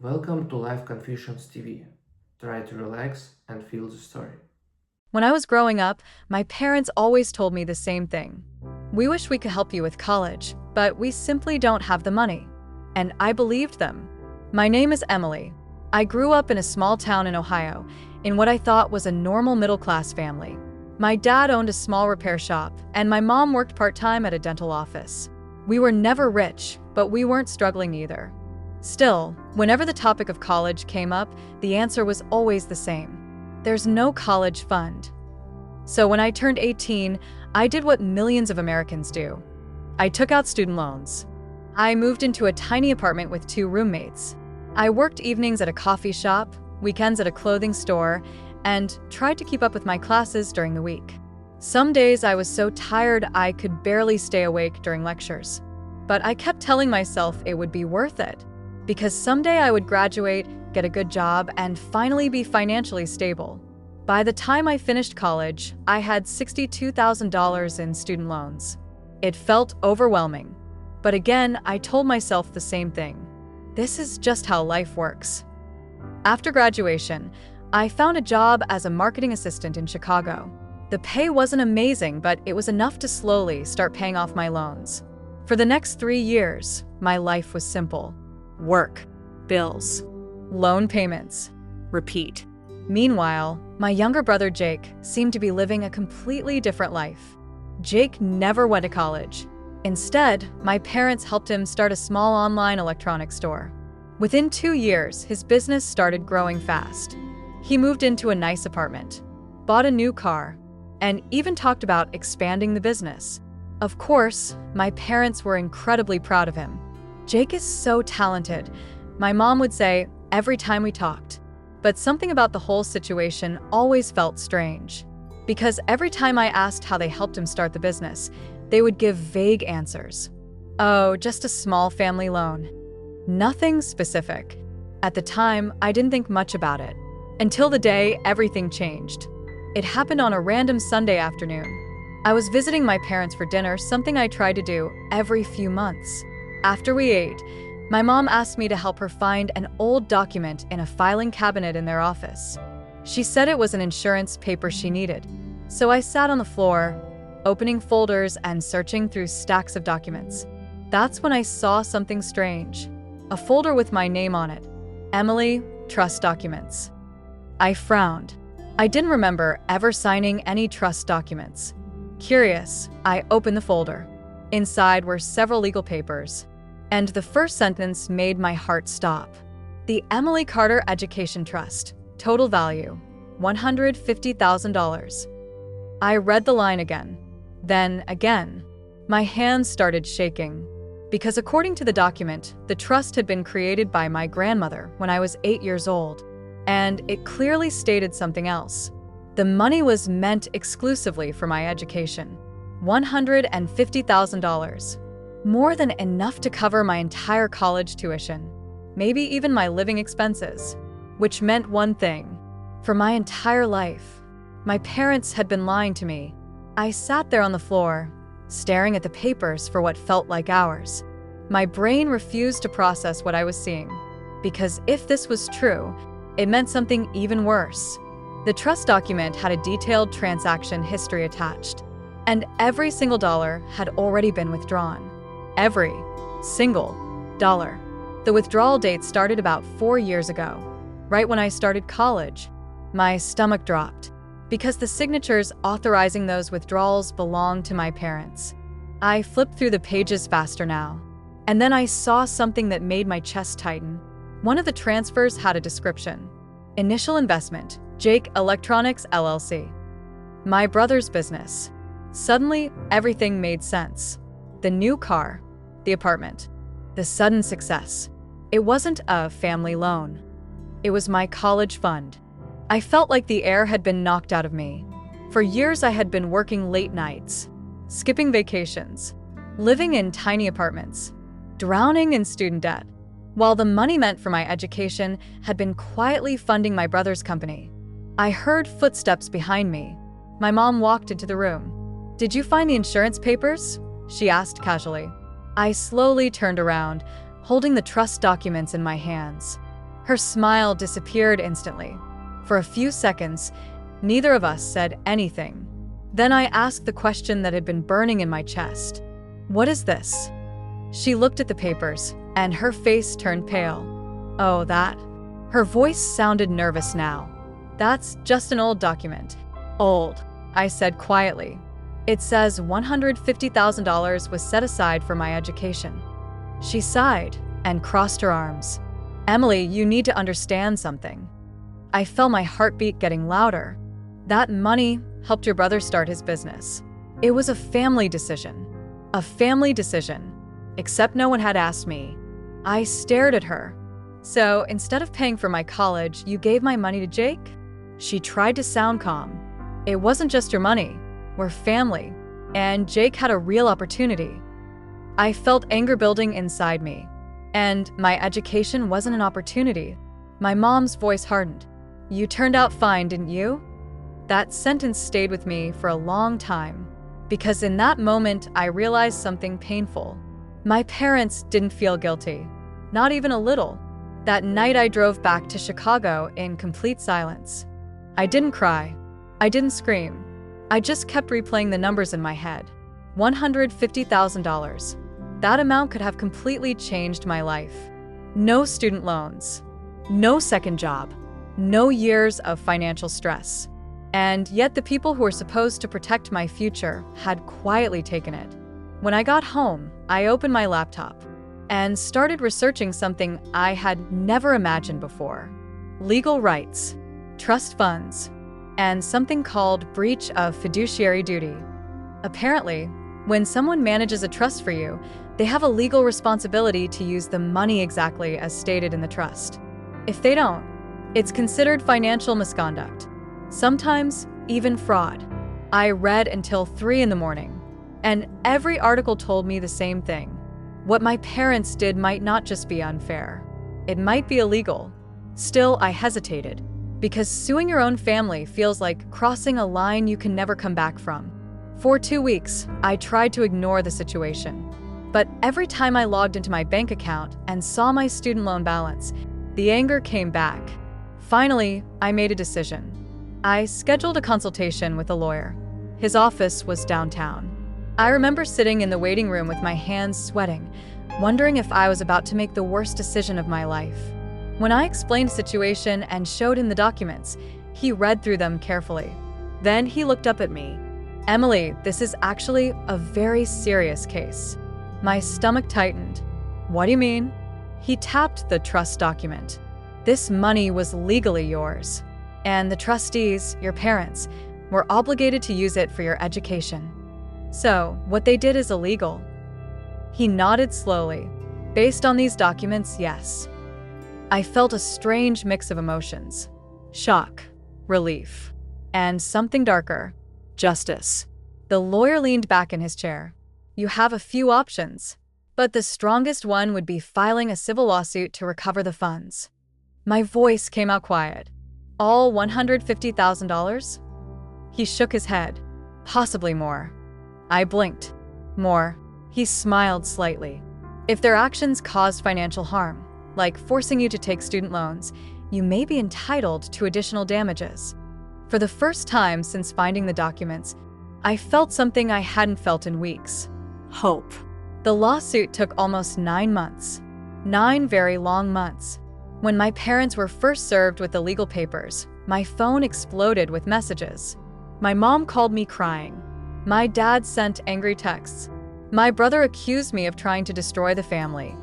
Welcome to Life Confusions TV. Try to relax and feel the story. When I was growing up, my parents always told me the same thing. We wish we could help you with college, but we simply don't have the money. And I believed them. My name is Emily. I grew up in a small town in Ohio, in what I thought was a normal middle-class family. My dad owned a small repair shop, and my mom worked part-time at a dental office. We were never rich, but we weren't struggling either. Still, whenever the topic of college came up, the answer was always the same. There's no college fund. So when I turned 18, I did what millions of Americans do. I took out student loans. I moved into a tiny apartment with 2 roommates. I worked evenings at a coffee shop, weekends at a clothing store, and tried to keep up with my classes during the week. Some days I was so tired I could barely stay awake during lectures. But I kept telling myself it would be worth it, because someday I would graduate, get a good job, and finally be financially stable. By the time I finished college, I had $62,000 in student loans. It felt overwhelming. But again, I told myself the same thing. This is just how life works. After graduation, I found a job as a marketing assistant in Chicago. The pay wasn't amazing, but it was enough to slowly start paying off my loans. For the next 3 years, my life was simple. Work, bills, loan payments, repeat. Meanwhile, my younger brother Jake seemed to be living a completely different life. Jake never went to college. Instead, my parents helped him start a small online electronics store. Within 2 years, his business started growing fast. He moved into a nice apartment, bought a new car, and even talked about expanding the business. Of course, my parents were incredibly proud of him. Jake is so talented, my mom would say every time we talked. But something about the whole situation always felt strange. Because every time I asked how they helped him start the business, they would give vague answers. Oh, just a small family loan. Nothing specific. At the time, I didn't think much about it. Until the day everything changed. It happened on a random Sunday afternoon. I was visiting my parents for dinner, something I tried to do every few months. After we ate, my mom asked me to help her find an old document in a filing cabinet in their office. She said it was an insurance paper she needed. So I sat on the floor, opening folders and searching through stacks of documents. That's when I saw something strange. A folder with my name on it. Emily, Trust Documents. I frowned. I didn't remember ever signing any trust documents. Curious, I opened the folder. Inside were several legal papers. And the first sentence made my heart stop. The Emily Carter Education Trust. Total value, $150,000. I read the line again. Then again. My hands started shaking. Because according to the document, the trust had been created by my grandmother when I was 8 years old. And it clearly stated something else. The money was meant exclusively for my education. $150,000. More than enough to cover my entire college tuition, maybe even my living expenses, which meant one thing. For my entire life, my parents had been lying to me. I sat there on the floor, staring at the papers for what felt like hours. My brain refused to process what I was seeing, because if this was true, it meant something even worse. The trust document had a detailed transaction history attached, and every single dollar had already been withdrawn. Every single dollar. The withdrawal date started about 4 years ago, right when I started college. My stomach dropped, because the signatures authorizing those withdrawals belonged to my parents. I flipped through the pages faster now, and then I saw something that made my chest tighten. One of the transfers had a description. Initial investment, Jake Electronics LLC. My brother's business. Suddenly, everything made sense. The new car, the apartment, the sudden success. It wasn't a family loan. It was my college fund. I felt like the air had been knocked out of me. For years I had been working late nights, skipping vacations, living in tiny apartments, drowning in student debt, while the money meant for my education had been quietly funding my brother's company. I heard footsteps behind me. My mom walked into the room. "Did you find the insurance papers?" she asked casually. I slowly turned around, holding the trust documents in my hands. Her smile disappeared instantly. For a few seconds, neither of us said anything. Then I asked the question that had been burning in my chest. "What is this?" She looked at the papers, and her face turned pale. "Oh, that?" Her voice sounded nervous now. "That's just an old document." "Old," I said quietly. "It says $150,000 was set aside for my education." She sighed and crossed her arms. "Emily, you need to understand something." I felt my heartbeat getting louder. "That money helped your brother start his business. It was a family decision. A family decision. Except no one had asked me." I stared at her. "So, instead of paying for my college, you gave my money to Jake?" She tried to sound calm. "It wasn't just your money. We're family. And Jake had a real opportunity." I felt anger building inside me. "And my education wasn't an opportunity." My mom's voice hardened. "You turned out fine, didn't you?" That sentence stayed with me for a long time, because in that moment I realized something painful. My parents didn't feel guilty. Not even a little. That night I drove back to Chicago in complete silence. I didn't cry. I didn't scream. I just kept replaying the numbers in my head. $150,000. That amount could have completely changed my life. No student loans. No second job. No years of financial stress. And yet the people who were supposed to protect my future had quietly taken it. When I got home, I opened my laptop and started researching something I had never imagined before. Legal rights, trust funds, and something called breach of fiduciary duty. Apparently, when someone manages a trust for you, they have a legal responsibility to use the money exactly as stated in the trust. If they don't, it's considered financial misconduct. Sometimes even fraud. I read until 3 in the morning, and every article told me the same thing. What my parents did might not just be unfair. It might be illegal. Still, I hesitated, because suing your own family feels like crossing a line you can never come back from. For 2 weeks, I tried to ignore the situation. But every time I logged into my bank account and saw my student loan balance, the anger came back. Finally, I made a decision. I scheduled a consultation with a lawyer. His office was downtown. I remember sitting in the waiting room with my hands sweating, wondering if I was about to make the worst decision of my life. When I explained the situation and showed him the documents, he read through them carefully. Then he looked up at me. "Emily, this is actually a very serious case." My stomach tightened. "What do you mean?" He tapped the trust document. "This money was legally yours, and the trustees, your parents, were obligated to use it for your education. So, what they did is illegal." He nodded slowly. "Based on these documents, yes." I felt a strange mix of emotions. Shock, relief, and something darker. Justice. The lawyer leaned back in his chair. "You have a few options, but the strongest one would be filing a civil lawsuit to recover the funds." My voice came out quiet. "All $150,000? He shook his head. "Possibly more." I blinked. "More." He smiled slightly. "If their actions caused financial harm, like forcing you to take student loans, you may be entitled to additional damages." For the first time since finding the documents, I felt something I hadn't felt in weeks. Hope. The lawsuit took almost 9 months. 9 very long months. When my parents were first served with the legal papers, my phone exploded with messages. My mom called me crying. My dad sent angry texts. My brother accused me of trying to destroy the family.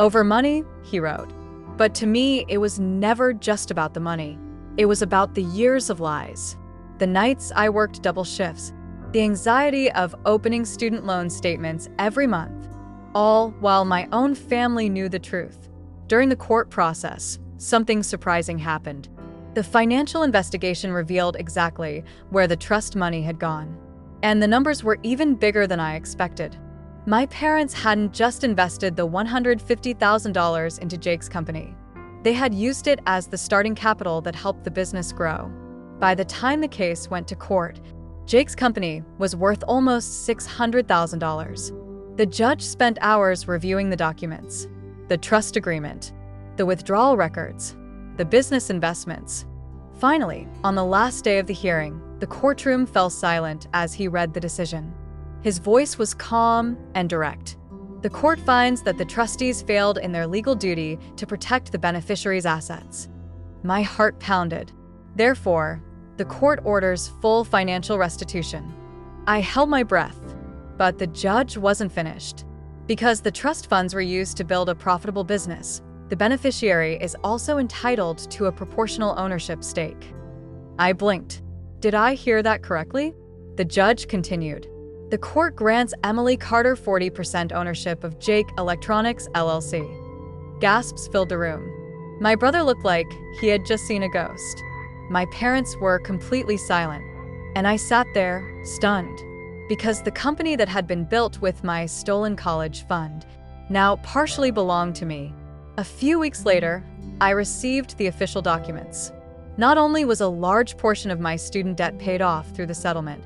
"Over money," he wrote. But to me, it was never just about the money. It was about the years of lies. The nights I worked double shifts. The anxiety of opening student loan statements every month. All while my own family knew the truth. During the court process, something surprising happened. The financial investigation revealed exactly where the trust money had gone. And the numbers were even bigger than I expected. My parents hadn't just invested the $150,000 into Jake's company. They had used it as the starting capital that helped the business grow. By the time the case went to court, Jake's company was worth almost $600,000. The judge spent hours reviewing the documents, the trust agreement, the withdrawal records, the business investments. Finally, on the last day of the hearing, the courtroom fell silent as he read the decision. His voice was calm and direct. The court finds that the trustees failed in their legal duty to protect the beneficiary's assets. My heart pounded. Therefore, the court orders full financial restitution. I held my breath, but the judge wasn't finished. Because the trust funds were used to build a profitable business, the beneficiary is also entitled to a proportional ownership stake. I blinked. Did I hear that correctly? The judge continued. The court grants Emily Carter 40% ownership of Jake Electronics LLC. Gasps filled the room. My brother looked like he had just seen a ghost. My parents were completely silent, and I sat there, stunned, because the company that had been built with my stolen college fund now partially belonged to me. A few weeks later, I received the official documents. Not only was a large portion of my student debt paid off through the settlement,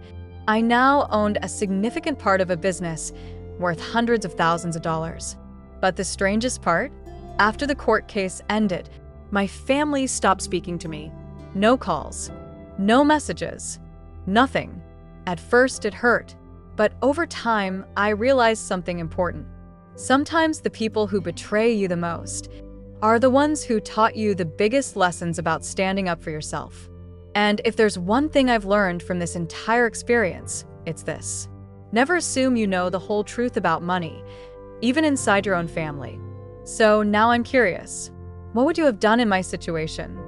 I now owned a significant part of a business worth hundreds of thousands of dollars. But the strangest part? After the court case ended, my family stopped speaking to me. No calls, no messages, nothing. At first it hurt, but over time I realized something important. Sometimes the people who betray you the most are the ones who taught you the biggest lessons about standing up for yourself. And if there's one thing I've learned from this entire experience, it's this. Never assume you know the whole truth about money, even inside your own family. So now I'm curious. What would you have done in my situation?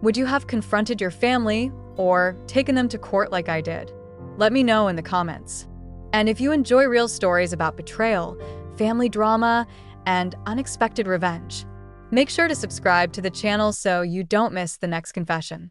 Would you have confronted your family or taken them to court like I did? Let me know in the comments. And if you enjoy real stories about betrayal, family drama, and unexpected revenge, make sure to subscribe to the channel so you don't miss the next confession.